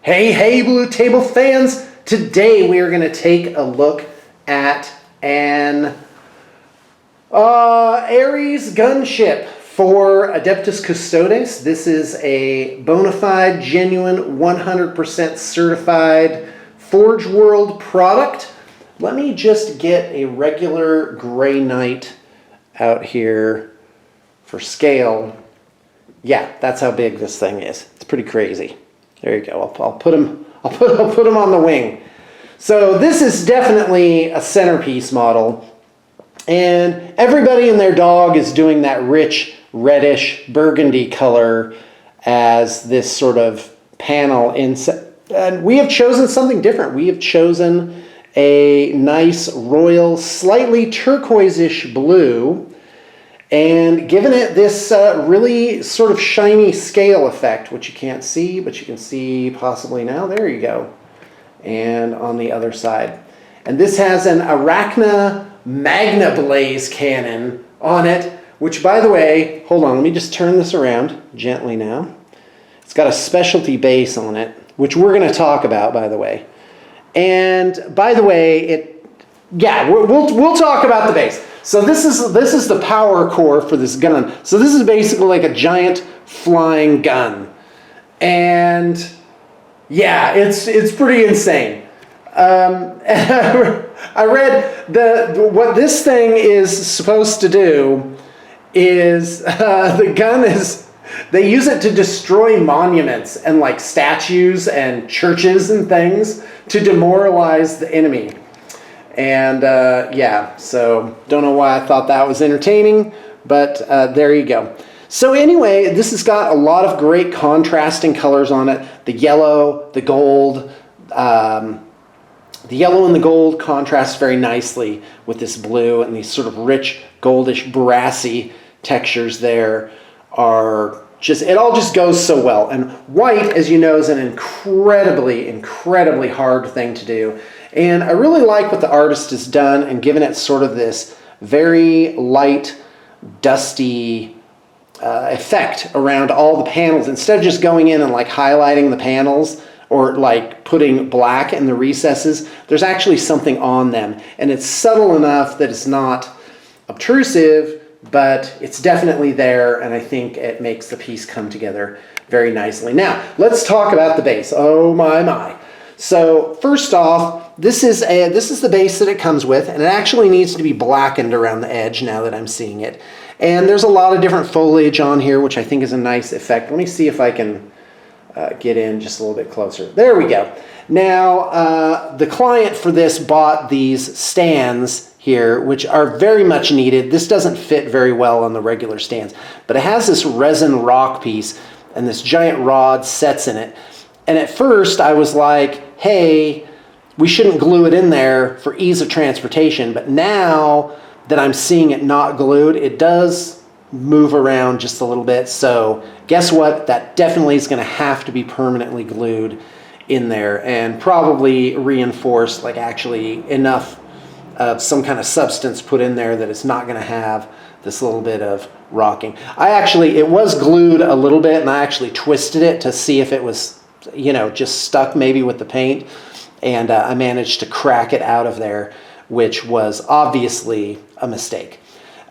Hey, Blue Table fans! Today we are going to take a look at an ARES gunship for Adeptus Custodes. This is a bona fide, genuine, 100% certified Forge World product. Let me just get a regular Grey Knight out here for scale. Yeah, that's how big this thing is. It's pretty crazy. There you go. I'll put him on the wing. So this is definitely a centerpiece model, and everybody and their dog is doing that rich reddish burgundy color as this sort of panel and we have chosen something different. We have chosen a nice royal, slightly turquoise-ish blue, and given it this really sort of shiny scale effect, which you can't see, but you can see possibly now. There you go. And on the other side. And this has an Arachna Magna Blaze cannon on it, which, by the way, hold on, let me just turn this around gently now. It's got a specialty base on it, which we're going to talk about, by the way. And by the way, we'll talk about the base. So this is the power core for this gun. So this is basically like a giant flying gun, and yeah, it's pretty insane. I read what this thing is supposed to do is the gun is, they use it to destroy monuments and like statues and churches and things to demoralize the enemy. And yeah, so don't know why I thought that was entertaining, but there you go. So anyway, this has got a lot of great contrasting colors on it. The yellow, the gold, the yellow and the gold contrast very nicely with this blue, and these sort of rich, goldish, brassy textures there are just, it all just goes so well. And white, as you know, is an incredibly, incredibly hard thing to do. And I really like what the artist has done and given it sort of this very light, dusty effect around all the panels. Instead of just going in and like highlighting the panels or like putting black in the recesses, there's actually something on them. And it's subtle enough that it's not obtrusive, but it's definitely there, and I think it makes the piece come together very nicely. Now, let's talk about the base. Oh my. So first off, this is the base that it comes with, and it actually needs to be blackened around the edge now that I'm seeing it. And there's a lot of different foliage on here, which I think is a nice effect. Let me see if I can get in just a little bit closer. There we go. Now, the client for this bought these stands here, which are very much needed. This doesn't fit very well on the regular stands, but it has this resin rock piece, and this giant rod sets in it. And at first I was like, hey, we shouldn't glue it in there for ease of transportation. But now that I'm seeing it not glued, it does move around just a little bit. So guess what? That definitely is going to have to be permanently glued in there and probably reinforced, like actually enough of some kind of substance put in there that it's not going to have this little bit of rocking. It was glued a little bit, and I actually twisted it to see if it was, you know, just stuck maybe with the paint, and I managed to crack it out of there, which was obviously a mistake.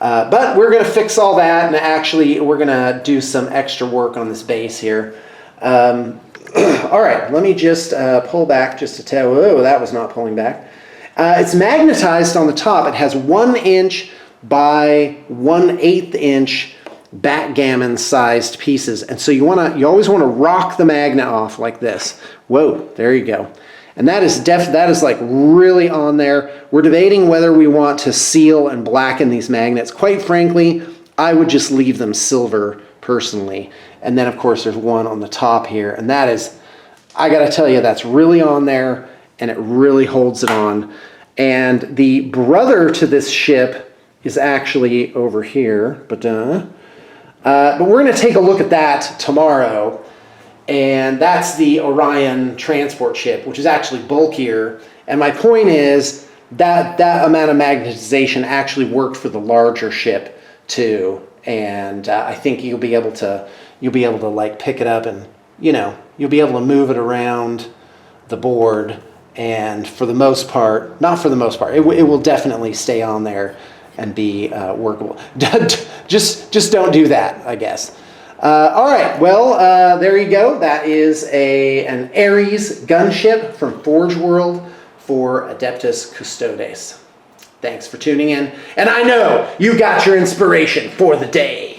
But we're going to fix all that, and actually we're going to do some extra work on this base here. All right, let me just pull back just to tell. Oh, that was not pulling back. It's magnetized on the top. It has 1 inch by 1/8 inch backgammon sized pieces, and so you always want to rock the magnet off like this. Whoa, there you go. And that is like really on there. We're debating whether we want to seal and blacken these magnets. Quite frankly, I would just leave them silver personally. And then of course there's one on the top here, and that is, I gotta tell you, that's really on there, and it really holds it on. And the brother to this ship is actually over here, but we're going to take a look at that tomorrow. And that's the Orion transport ship, which is actually bulkier. And my point is that that amount of magnetization actually worked for the larger ship too. And I think you'll be able to like pick it up and, you know, you'll be able to move it around the board, and for the most part, not for the most part, it will definitely stay on there and be workable. just don't do that, I guess. All right, well, there you go. That is an ARES gunship from Forge World for Adeptus Custodes. Thanks for tuning in, and I know you got your inspiration for the day.